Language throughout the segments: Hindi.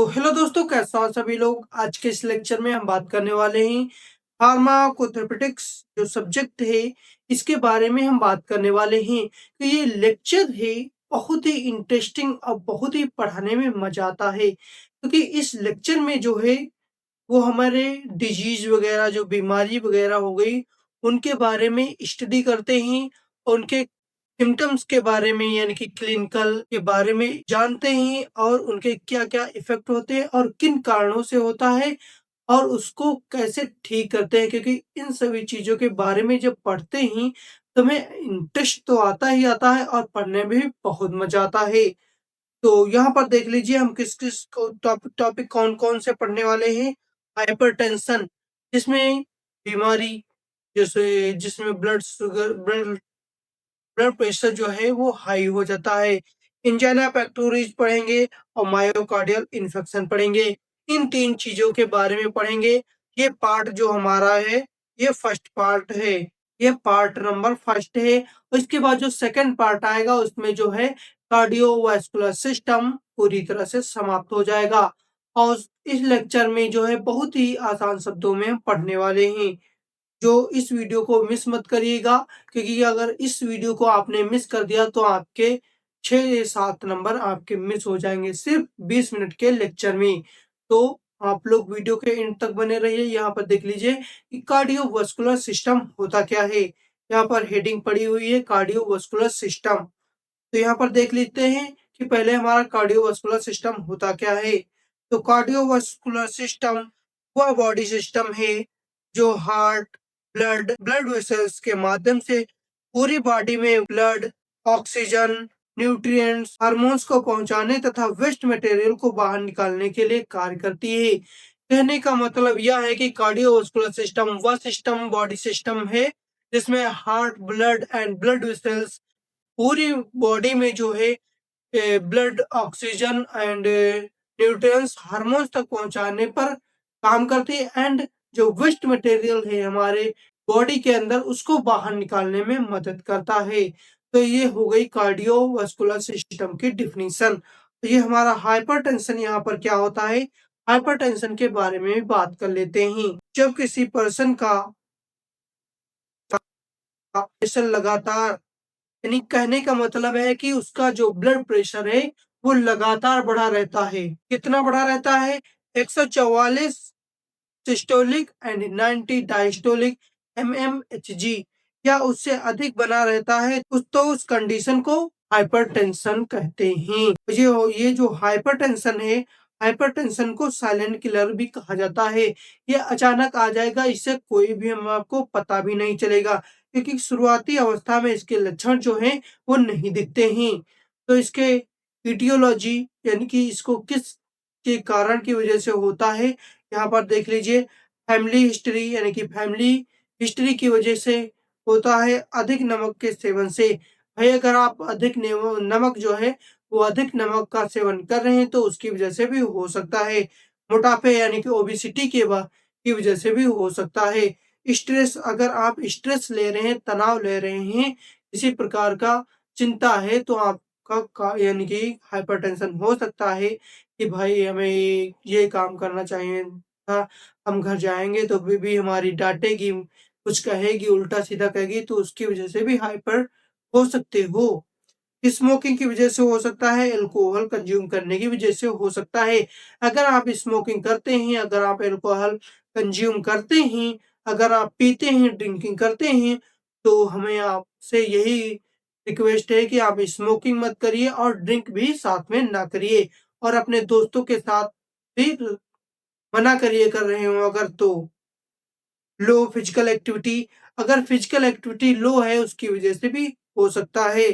हेलो दोस्तों, कैसे हो सभी लोग। आज के इस लेक्चर में हम बात करने वाले हैं फार्माकोथेरेपेटिक्स जो सब्जेक्ट है, इसके बारे में हम बात करने वाले हैं। तो ये लेक्चर है बहुत ही इंटरेस्टिंग और बहुत ही पढ़ाने में मजा आता है, क्योंकि इस लेक्चर में जो है वो हमारे डिजीज वगैरह जो बीमारी वगैरह हो गई उनके बारे में स्टडी करते हैं। उनके सिम्पटम्स के बारे में यानी कि क्लिनिकल के बारे में जानते हैं और उनके क्या-क्या इफ़ेक्ट होते हैं और किन कारणों से होता है और उसको कैसे ठीक करते हैं, क्योंकि इन सभी चीज़ों के बारे में जब पढ़ते हैं तो हमें इंटरेस्ट तो आता ही आता है और पढ़ने में भी बहुत मज़ा आता है। तो यहाँ पर देख लीजिए हम किस-किस को टॉपिक कौन-कौन से पढ़ने वाले हैं। हाइपरटेंशन, जिसमें बीमारी जैसे जिसमें ब्लड ब्लड प्रेशर जो है वो हाई हो जाता है। एंजाइना पेक्टोरिस पढ़ेंगे और मायोकार्डियल इन्फेक्शन पढ़ेंगे। इन 3 चीज़ों के बारे में पढ़ेंगे। ये पार्ट जो हमारा है, ये फर्स्ट पार्ट है। ये पार्ट नंबर फर्स्ट है। और इसके बाद जो सेकंड पार्ट आएगा उसमें जो है कार्डियोवास्कुलर सिस्टम पूरी तरह से समाप्त हो जाएगा। और इस लेक्चर में जो है बहुत ही आसान शब्दों में हम पढ़ने वाले हैं। जो इस वीडियो को मिस मत करिएगा, क्योंकि अगर इस वीडियो को आपने मिस कर दिया तो आपके 6-7 नंबर आपके मिस हो जाएँगे सिर्फ़ 20 मिनट के लेक्चर में। तो आप लोग वीडियो के एंड तक बने रहिए। यहाँ पर देख लीजिए कि कार्डियोवास्कुलर सिस्टम होता क्या है? यहाँ पर हेडिंग पड़ी हुई है कार्डियोवास्कुलर सिस्टम। तो यहाँ पर देख लेते हैं कि पहले हमारा कार्डियोवास्कुलर सिस्टम होता क्या है। तो कार्डियोवास्कुलर सिस्टम वह बॉडी सिस्टम है जो हार्ट, ब्लड वेसल्स के माध्यम से पूरी बॉडी में ब्लड, ऑक्सीजन, न्यूट्रिएंट्स, हार्मोन्स को पहुंचाने तथा वेस्ट मटेरियल को बाहर निकालने के लिए कार्य करती है। कहने का मतलब यह है कि कार्डियोवास्कुलर सिस्टम वह सिस्टम बॉडी सिस्टम है जिसमें heart, blood and blood vessels पूरी बॉडी में जो है blood, oxygen and nutrients, hormones तक पहुंचाने पर काम करती है एंड जो वेस्ट मटेरियल है हमारे बॉडी के अंदर उसको बाहर निकालने में मदद करता है। तो ये हो गई कार्डियोवास्कुलर सिस्टम की डेफिनिशन। ये हमारा हाइपरटेंशन यहाँ पर क्या होता है, हाइपरटेंशन के बारे में भी बात कर लेते हैं। जब किसी पर्सन का प्रेशर लगातार, यानी कहने का मतलब है कि उसका जो ब्लड प्रेशर है वो लगातार बढ़ा रहता है। कितना बढ़ा रहता है? 144 सिस्टोलिक एंड 90 डायस्टोलिक mmHg या उससे अधिक बना रहता है उस कंडीशन को हाइपरटेंशन कहते हैं। ये जो हाइपरटेंशन है, हाइपरटेंशन को साइलेंट किलर भी कहा जाता है। ये अचानक आ जाएगा, इससे कोई भी हम आपको पता भी नहीं चलेगा, क्योंकि शुरुआती अवस्था में इसके लक्षण जो हैं वो नहीं दिखते हैं। तो इसके ईटियोलॉजी यानी कि इसको किस के कारण की वजह से होता है, यहाँ पर देख लीजिए। फैमिली हिस्ट्री यानी कि फैमिली हिस्ट्री की वजह से होता है। अधिक नमक के सेवन से, भाई अगर आप अधिक नमक जो है वो अधिक नमक का सेवन कर रहे हैं तो उसकी वजह से भी हो सकता है। मोटापे यानी कि ओबेसिटी की वजह से भी हो सकता है। स्ट्रेस, अगर आप स्ट्रेस ले रहे हैं, तनाव ले रहे हैं, किसी प्रकार का चिंता है तो आपका यानी कि हाइपरटेंशन हो सकता है कि भाई हमें ये काम करना चाहिए था, हम घर जाएँगे तो बीवी हमारी डाँटेगी, कुछ कहेगी, उल्टा-सीधा कहेगी, तो उसकी वजह से भी हाइपर हो सकते हो। स्मोकिंग की वजह से हो सकता है, अल्कोहल कंज़्यूम करने की वजह से हो सकता है। अगर आप स्मोकिंग करते हैं, अगर आप अल्कोहल कंज़्यूम करते हैं, अगर आप पीते हैं, ड्रिंकिंग करते हैं, तो हमें आपसे यही रिक्वेस्ट है कि आप स्मोकिंग मत करिए और ड्रिंक भी साथ में ना करिए और अपने दोस्तों के साथ भी मना करिए कर रहे हो अगर तो। लो फिजिकल एक्टिविटी, अगर फिजिकल एक्टिविटी लो है उसकी वजह से भी हो सकता है।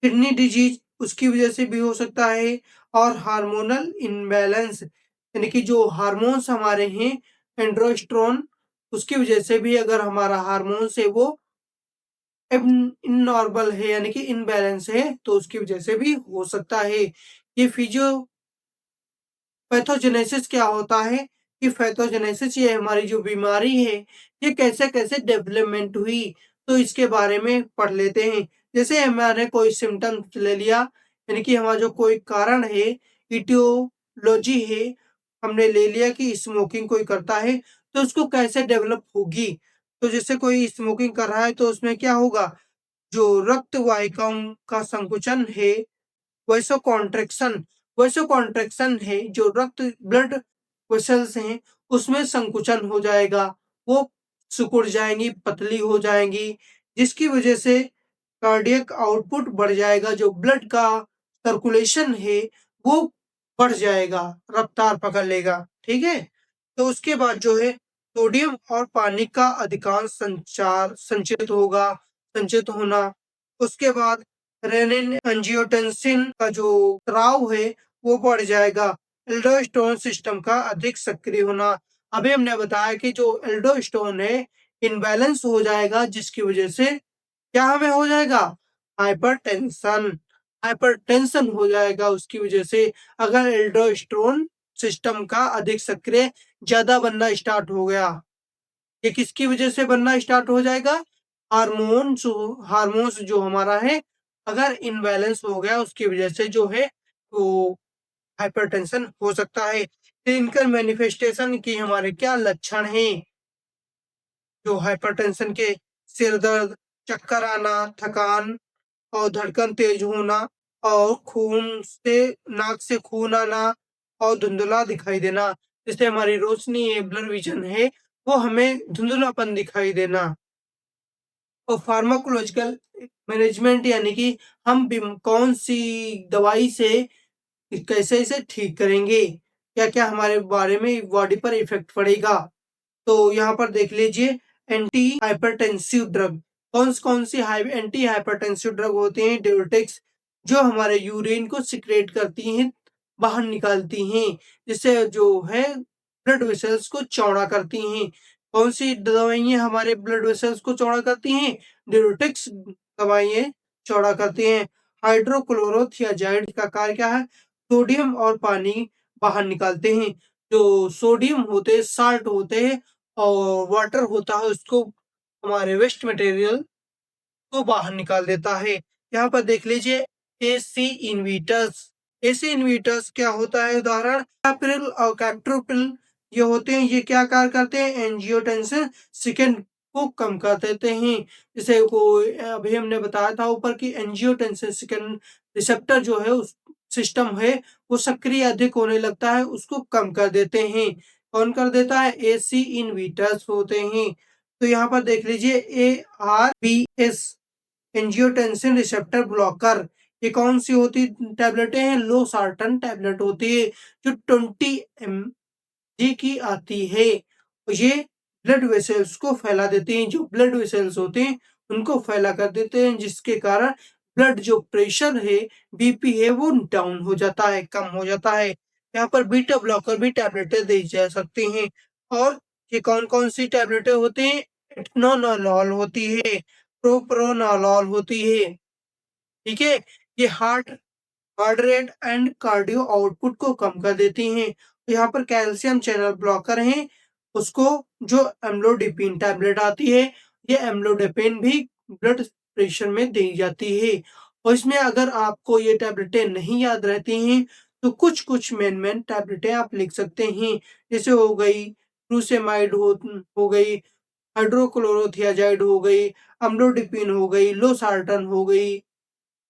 किडनी डिजीज उसकी वजह से भी हो सकता है। और हार्मोनल इम्बैलेंस यानी कि जो हार्मोन्स हमारे हैं एंड्रोस्टेरोन, उसकी वजह से भी अगर हमारा हार्मोन्स है वो इननॉर्मल है यानी कि इम्बैलेंस है तो उसकी वजह से भी हो सकता है। ये फिजियो पैथोजेनेसिस क्या होता है? कि पैथोजेनेसिस ये हमारी जो बीमारी है, ये कैसे-कैसे डेवलपमेंट हुई, तो इसके बारे में पढ़ लेते हैं। जैसे हमारे कोई सिम्पटम्स ले लिया, यानी कि हमारा जो कोई कारण है, etiology है, हमने ले लिया कि स्मोकिंग कोई करता है, तो उसको कैसे डेवलप होगी? तो जैसे कोई स्मोकिंग कर रहा है तो उसमें क्या होगा? जो रक्त वाहिकाओं का संकुचन है, वैसोकॉन्ट्रैक्शन वैसोकॉन्ट्रैक्शन है, जो रक्त ब्लड वेसल्स हैं, उसमें संकुचन हो जाएगा। वो सिकुड़ जाएँगी, पतली हो जाएँगी, जिसकी वजह से कार्डियक आउटपुट बढ़ जाएगा, जो ब्लड का सर्कुलेशन है, वो बढ़ जाएगा, रफ्तार पकड़ लेगा, ठीक है? तो उसके बाद जो है सोडियम और पानी का अधिकांश संचार संचित होना। उसके बाद रेनिन एंजियोटेंसिन का जो स्राव है वो बढ़ जाएगा। एल्डोस्टेरोन सिस्टम का अधिक सक्रिय होना। अभी हमने बताया कि जो एल्डोस्टेरोन है इम्बैलेंस हो जाएगा, जिसकी वजह से क्या हमें हो जाएगा? हाइपरटेंशन हाइपरटेंशन हो जाएगा उसकी वजह से, अगर एल्डोस्टेरोन सिस्टम का अधिक सक्रिय ज़्यादा बनना स्टार्ट हो गया। ये किसकी वजह से बनना स्टार्ट हो जाएगा? हार्मोन्स जो हमारा है, अगर इम्बैलेंस हो गया उसकी वजह से जो है वो हाइपरटेंशन हो सकता है। क्लिनिकल मैनिफेस्टेशन की हमारे क्या लक्षण हैं? जो हाइपरटेंशन के सिर दर्द, चक्कर आना, थकान और धड़कन तेज होना और खून से नाक से खून आना और धुंधला दिखाई देना। जिससे हमारी रोशनी है, ब्लड विज़न है, वो हमें धुंधलापन दिखाई देना। और फार्माकोलॉजिकल मैनेजमेंट यानी कि हम कौन-सी दवाई से कैसे इसे ठीक करेंगे? क्या-क्या हमारे बारे में बॉडी पर इफ़ेक्ट पड़ेगा? तो यहाँ पर देख लीजिए एंटी हाइपरटेंसिव ड्रग कौन सी हाई एंटी हाइपरटेंसिव ड्रग होते हैं डायरेटिक्स जो हमारे यूरिन को सिक्रेट करती हैं, बाहर निकालती हैं, जिससे जो है ब्लड वेसल्स को चौड़ा करती हैं। कौन सी दवाइयाँ हमारे ब्लड वेसल्स को चौड़ा करती हैं? डायरेटिक्स दवाइयाँ चौड़ा करती हैं। हाइड्रोक्लोरोथियाजाइड का कार्य क्या है? सोडियम और पानी बाहर निकालते हैं। जो सोडियम होते हैं, साल्ट होते हैं और वाटर होता है, उसको हमारे वेस्ट मटेरियल को बाहर निकाल देता है। यहाँ पर देख लीजिए एसी इन्वीटर्स। एसी इन्वीटर्स क्या होता है? उदाहरण कैप्रिल और कैप्टोप्रिल ये होते हैं। ये क्या कार्य करते हैं? एंजियोटेंसिन सेकंड को कम कर देते हैं। जैसे कोई अभी हमने बताया था ऊपर कि एंजियोटेंसिन सेकंड रिसेप्टर जो है उस सिस्टम है वो सक्रिय अधिक होने लगता है, उसको कम कर देते हैं। कौन कर देता है? एसी इन्वीटर्स होते हैं। तो यहाँ पर देख लीजिए एआरबीएस एंजियोटेंसिन रिसेप्टर ब्लॉकर। ये कौन सी होती टैबलेटें हैं? लो सार्टन टैबलेट होती है जो 20 एमजी की आती है। ये ब्लड वेसल्स को फैला देती हैं। जो ब्लड वेसल्स होते हैं उनको फैला कर देते हैं, जिसके कारण ब्लड जो प्रेशर है, बीपी है, वो डाउन हो जाता है, कम हो जाता है। यहाँ पर बीटा ब्लॉकर भी टैबलेटें दी जा सकती हैं। और ये कौन-कौन सी टैबलेटें होती हैं? एटेनोनोलोल होती है, प्रोप्रानोलोल होती है, ठीक है? ये heart rate and cardio output को कम कर देती हैं। तो यहाँ पर कैल्शियम चैनल ब्लॉकर हैं, उसको जो एम्लोडिपिन टैबलेट आती है, ये एम्लोडिपिन भी ब्लड प्रेशर में दी जाती है। और इसमें अगर आपको ये टैबलेटें नहीं याद रहती हैं, तो कुछ-कुछ मेन-मेन टैबलेटें आप लिख सकते हैं। जैसे हो गई फ्रूसेमाइड हो गई, हाइड्रोक्लोरोथियाजाइड हो गई, अम्लोडिपिन हो गई, लोसार्टन हो गई,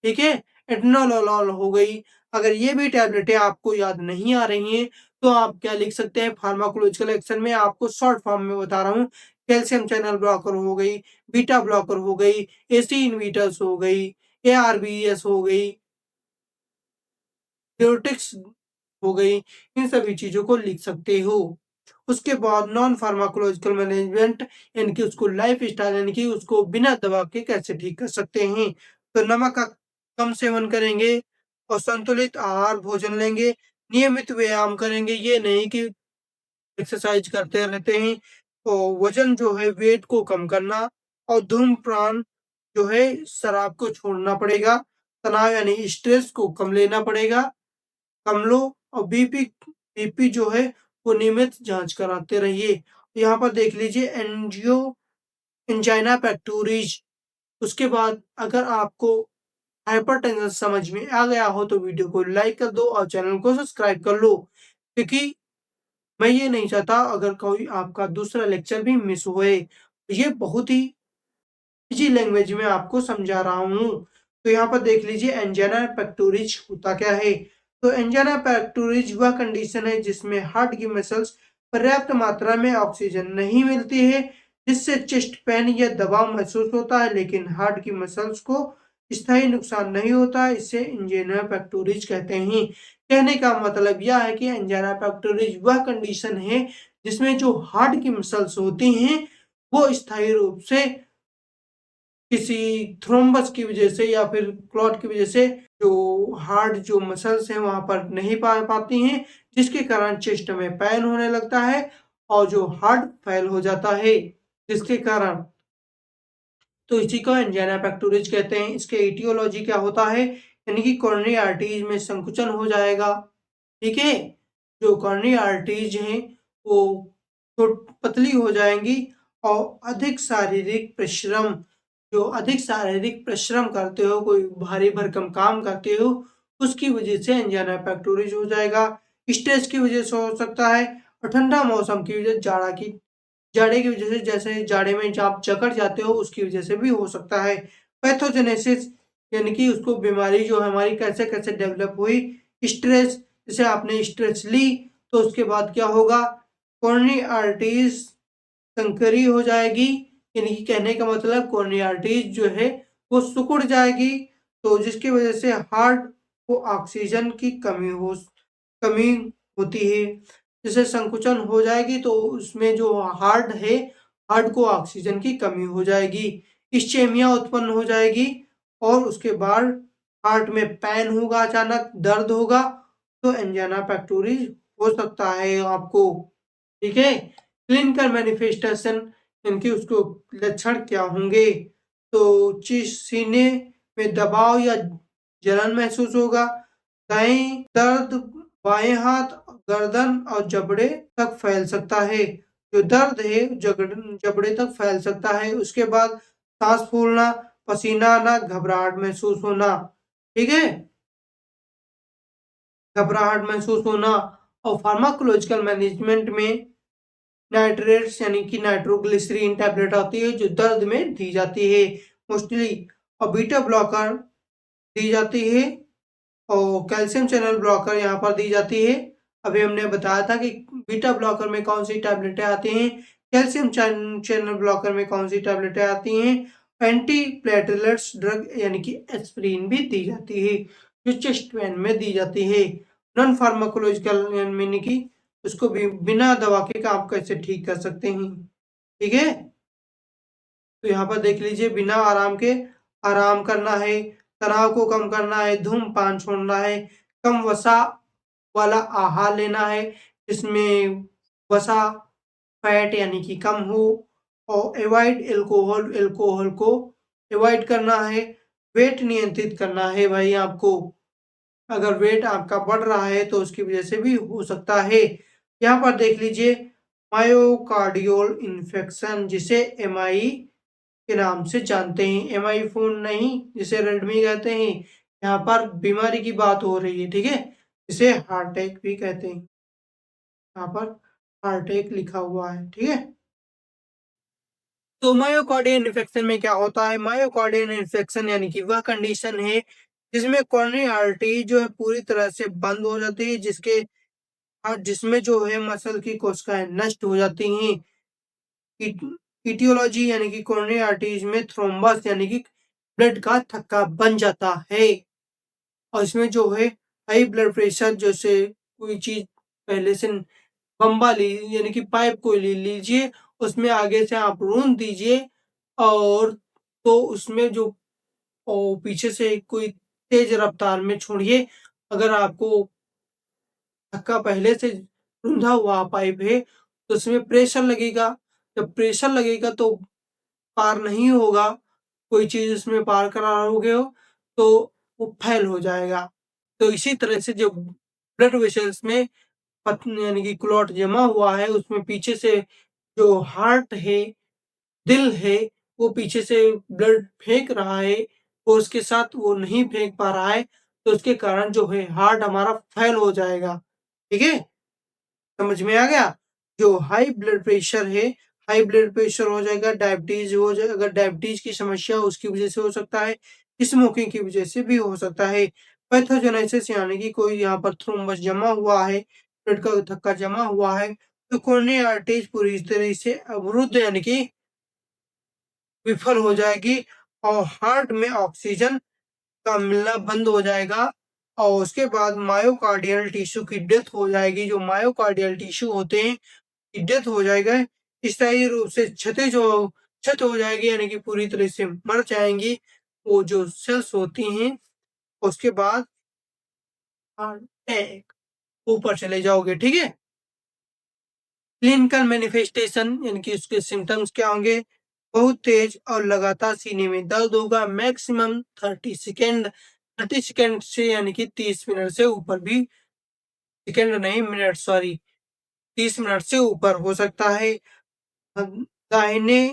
ठीक है? एटेनोलोल हो गई। अगर ये भी टैबलेटें आपको याद नहीं आ रही हैं, तो आप क्या लिख सकते हैं फार्माकोलॉजिकल एक्शन में आपको शॉर्ट फॉर्म में बता रहा हूँ। कैल्शियम चैनल ब्लॉकर हो गई, बीटा ब्लॉकर हो गई, एसी इन्हीबिटर्स हो गई, एआरबीएस हो गई, डायरेटिक्स हो गई, इन सभी चीज़ों को लिख सकते हो। उसके बाद नॉन फार्माकोलॉजिकल मैनेजमेंट यानी कि उसको लाइफ़स्टाइल यानी कि उसको बिना दवा के कैसे ठीक कर सकते हैं। तो नमक का कम सेवन करेंगे और संतुलित आहार भोजन लेंगे, नियमित व्यायाम करेंगे, ये नहीं कि एक्सरसाइज करते रहते हैं। तो वज़न जो है वेट को कम करना और धूम्रपान जो है शराब को छोड़ना पड़ेगा। तनाव यानी स्ट्रेस को कम लेना पड़ेगा। कम लो और बीपी जो है वो नियमित जाँच कराते रहिए। यहाँ पर देख लीजिए एंजाइना पेक्टोरिस। उसके बाद अगर आपको हाइपरटेंशन समझ में आ गया हो तो वीडियो को लाइक कर दो और चैनल को सब्सक्राइब कर लो। क्योंकि मैं ये नहीं चाहता अगर कोई आपका दूसरा लेक्चर भी मिस होए। ये बहुत ही ईज़ी लैंग्वेज में आपको समझा रहा हूँ। तो यहाँ पर देख लीजिए एंजाइना पेक्टोरिस होता क्या है? तो एंजाइना पेक्टोरिस वह कंडीशन है जिसमें हार्ट की मसल्स पर्याप्त मात्रा में ऑक्सीजन नहीं मिलती है, जिससे चेस्ट पेन या दबाव महसूस होता है, लेकिन हार्ट की मसल्स को स्थायी नुकसान नहीं होता है। इसे एंजाइना पेक्टोरिस कहते हैं। कहने का मतलब यह है कि एंजाइना पेक्टोरिस वह कंडीशन है जिसमें जो हार्ट की मसल्स होती हैं, वो स्थायी रूप से किसी थ्रोम्बस की वजह से या फिर क्लॉट की वजह से जो हार्ट जो मसल्स हैं वहाँ पर नहीं पा पाती हैं, जिसके कारण चेस्ट में पेन होने लगता है और जो हार्ट फेल हो जाता है, जिसके कारण तो इसी को एंजाइना पेक्टोरिस कहते हैं। इसके एटियोलॉजी क्या होता है? यानी कि कोरोनरी आर्टरीज में संकुचन हो जाएगा, ठीक है? जो कोरोनरी आर्टरीज हैं, वो पतली हो जाएँगी और अधिक शारीरिक परिश्रम करते हो, कोई भारी भरकम काम करते हो, उसकी वजह से एंजाइना पेक्टोरिस हो जाएगा। स्ट्रेस की वजह से हो सकता है और ठंडा मौसम की वजह जाड़े की वजह से, जैसे जाड़े में जब आप जकड़ जाते हो उसकी वजह से भी हो सकता है। पैथोजेनेसिस यानी कि उसको बीमारी जो हमारी कैसे-कैसे डेवलप हुई, स्ट्रेस जैसे आपने स्ट्रेस ली तो उसके बाद क्या होगा, कोरोनरी आर्टरीज संकरी हो जाएगी, यानी कि कहने का मतलब कोरोनरी आर्टरीज जो है वो सिकुड़ जाएगी, तो जिसकी वजह से हार्ट को ऑक्सीजन की कमी होती है। जैसे संकुचन हो जाएगी तो उसमें जो हार्ट को ऑक्सीजन की कमी हो जाएगी, इस्चेमिया उत्पन्न हो जाएगी और उसके बाद हार्ट में पेन होगा, अचानक दर्द होगा, तो एंजाइना पेक्टोरिस हो सकता है आपको, ठीक है? क्लिनिकल मैनिफेस्टेशन इनके उसको लक्षण क्या होंगे? तो सीने में दबाव या जलन महसूस होगा, दाएँ दर्द बाएँ हाथ, गर्दन और जबड़े तक फैल सकता है। जो दर्द है जबड़े तक फैल सकता है। उसके बाद साँस फूलना, पसीना आना, घबराहट महसूस होना, ठीक है? घबराहट महसूस होना और फार्माकोलॉजिकल मैनेजमेंट में नाइट्रेट्स यानी कि नाइट्रोग्लिसरीन टैबलेट आती है जो दर्द में दी जाती है मोस्टली, और बीटा ब्लॉकर दी जाती है और कैल्शियम चैनल ब्लॉकर यहाँ पर दी जाती है। अभी हमने बताया था कि बीटा ब्लॉकर में कौन-सी टैबलेटें आती हैं, कैल्शियम चैनल ब्लॉकर में कौन-सी टैबलेटें आती हैं। एंटी प्लेटलेट्स ड्रग यानी कि एस्पिरिन भी दी जाती है, जो चेस्ट पेन में दी जाती है। नॉन फार्माकोलॉजिकल यानी कि उसको भी बिना दवा के आप कैसे ठीक कर सकते हैं, ठीक है? तो यहाँ पर देख लीजिए बिना आराम के आराम करना है, तनाव को कम करना है, धूम्रपान छोड़ना है, कम वसा वाला आहार लेना है, जिसमें वसा फैट यानी कि कम हो और अवॉइड अल्कोहल अल्कोहल को अवॉइड करना है, वेट नियंत्रित करना है भाई आपको। अगर वेट आपका बढ़ रहा है तो उसकी वजह से भी हो सकता है। यहाँ पर देख लीजिए मायोकार्डियल इन्फेक्शन जिसे एमआई के नाम से जानते हैं, एमआई फ़ोन नहीं जिसे रेडमी कहते हैं, यहाँ पर बीमारी की बात हो रही है, ठीक है? इसे हार्ट अटैक भी कहते हैं, यहाँ पर हार्ट अटैक लिखा हुआ है, ठीक है? तो मायोकार्डियल इन्फेक्शन में क्या होता है? मायोकार्डियल इन्फेक्शन यानी कि वह कंडीशन है जिसमें कोरोनरी आर्टरी जो है पूरी तरह से बंद हो जाती है, जिसमें जो है मसल की कोशिकाएँ नष्ट हो जाती हैं। ईट ईटियोलॉजी यानी कि कोरोनरी आर्टरीज में थ्रोम्बस यानी कि ब्लड का थक्का बन जाता है और इसमें जो है हाई ब्लड प्रेशर जैसे कोई चीज़ पहले से बम्बा ली यानी कि पाइप को ले लीजिए, उसमें आगे से आप रूंद दीजिए और तो उसमें जो पीछे से कोई तेज़ रफ्तार में छोड़िए, अगर आपको धक्का पहले से रुंधा हुआ पाइप है, तो उसमें प्रेशर लगेगा, जब प्रेशर लगेगा तो पार नहीं होगा, कोई चीज़ उसमें पार कराओगे हो, तो वो फेल हो जाएगा। तो इसी तरह से जो ब्लड वेसल्स में यानी कि क्लॉट जमा हुआ है, उसमें पीछे से जो हार्ट है, दिल है, वो पीछे से ब्लड फेंक रहा है और उसके साथ वो नहीं फेंक पा रहा है, तो उसके कारण जो है हार्ट हमारा फेल हो जाएगा, ठीक है? समझ में आ गया? जो हाई ब्लड प्रेशर है, हाई ब्लड प्रेशर हो जाएगा, डायबिटीज़ हो जाए अगर डायबिटीज़ की समस्या उसकी वजह से हो सकता है, स्मोकिंग की वजह से भी हो सकता है। पैथोजेनेसिस यानी कि कोई यहाँ पर थ्रोम्बस जमा हुआ है, ब्लड का थक्का जमा हुआ है, तो कोरोनरी आर्टरीज़ पूरी तरह से अवरुद्ध यानी कि विफल हो जाएगी और हार्ट में ऑक्सीजन का मिलना बंद हो जाएगा और उसके बाद मायोकार्डियल टिश्यू की डेथ हो जाएगी। जो मायोकार्डियल टिश्यू होते हैं, की डेथ हो जाएगा, स्थायी रूप से क्षत हो जाएगी यानी कि पूरी तरह से मर जाएँगी। वो जो सेल्स होती हैं, उसके बाद हार्ट अटैक ऊपर चले जाओगे, ठीक है? क्लिनिकल मैनिफेस्टेशन यानी कि उसके सिम्पटम्स क्या होंगे? बहुत तेज और लगातार सीने में दर्द होगा, मैक्सिमम 30 सेकंड से यानी कि 30 मिनट से ऊपर भी सेकंड नहीं मिनट सॉरी 30 मिनट से ऊपर हो सकता है। दाहिने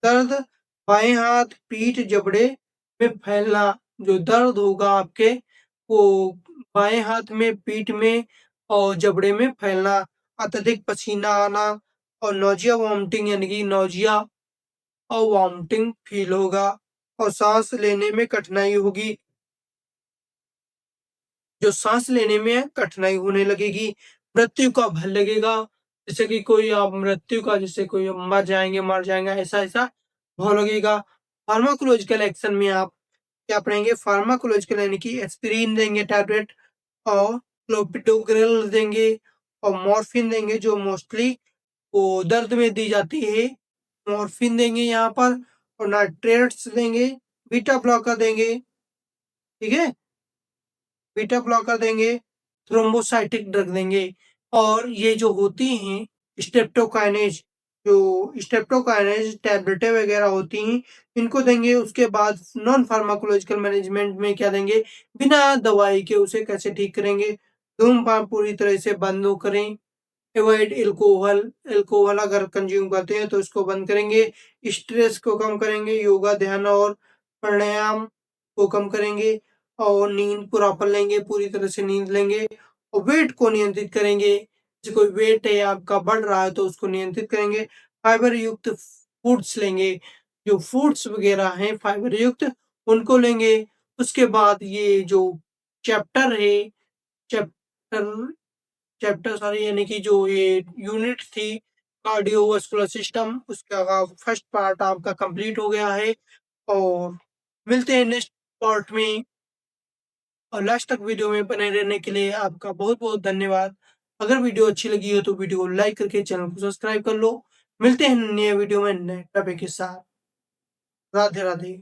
दर्द, बाएँ हाथ, पीठ, जबड़े में फैलना, जो दर्द होगा आपके वो बाएँ हाथ में, पीठ में और जबड़े में फैलना, अत्यधिक पसीना आना और नौजिया वॉमिटिंग यानी कि नौजिया और वॉमिटिंग फ़ील होगा और साँस लेने में कठिनाई होगी। जो साँस लेने में कठिनाई होने लगेगी, मृत्यु का भय लगेगा, जैसे कि कोई आप मृत्यु का जैसे कोई मर जाएँगे ऐसा-ऐसा भाव लगेगा। फार्माकोलॉजिकल एक्शन में आप क्या पढ़ेंगे फार्माकोलॉजिकल यानी कि एस्पिरिन देंगे टैबलेट और क्लोपिडोग्रेल देंगे और मॉर्फिन देंगे जो मोस्टली वो दर्द में दी जाती है। मॉर्फिन देंगे यहाँ पर और नाइट्रेट्स देंगे, बीटा ब्लॉकर देंगे, ठीक है? बीटा ब्लॉकर देंगे, थ्रोम्बोसाइटिक ड्रग देंगे और ये जो होती हैं स्ट्रेप्टोकाइनेज टैबलेटें वगैरह होती हैं, इनको देंगे। उसके बाद नॉन फार्माकोलॉजिकल मैनेजमेंट में क्या देंगे, बिना दवाई के उसे कैसे ठीक करेंगे, धूम्रपान पूरी तरह से बंद करें, एवॉइड एल्कोहल एल्कोहल अगर कंज्यूम करते हैं तो इसको बंद करेंगे, स्ट्रेस को कम करेंगे, योगा, ध्यान और प्राणायाम को कम करेंगे और नींद प्रॉपर लेंगे, पूरी तरह से नींद लेंगे और वेट को नियंत्रित करेंगे। जैसे कोई वेट है आपका बढ़ रहा है तो उसको नियंत्रित करेंगे। फाइबर युक्त फूड्स लेंगे, जो फ्रूट्स वगैरह हैं फाइबर युक्त उनको लेंगे। उसके बाद ये जो चैप्टर है चैप्टर चैप्टर सारी यानी कि जो ये यूनिट थी कार्डियोवास्कुलर सिस्टम उसका फर्स्ट पार्ट आपका कंप्लीट हो गया है और मिलते हैं नेक्स्ट पार्ट में और लास्ट तक वीडियो में बने रहने के लिए आपका बहुत-बहुत धन्यवाद। अगर वीडियो अच्छी लगी हो तो वीडियो को लाइक करके चैनल को सब्सक्राइब कर लो। मिलते हैं नए वीडियो में नए टॉपिक के साथ। राधे राधे।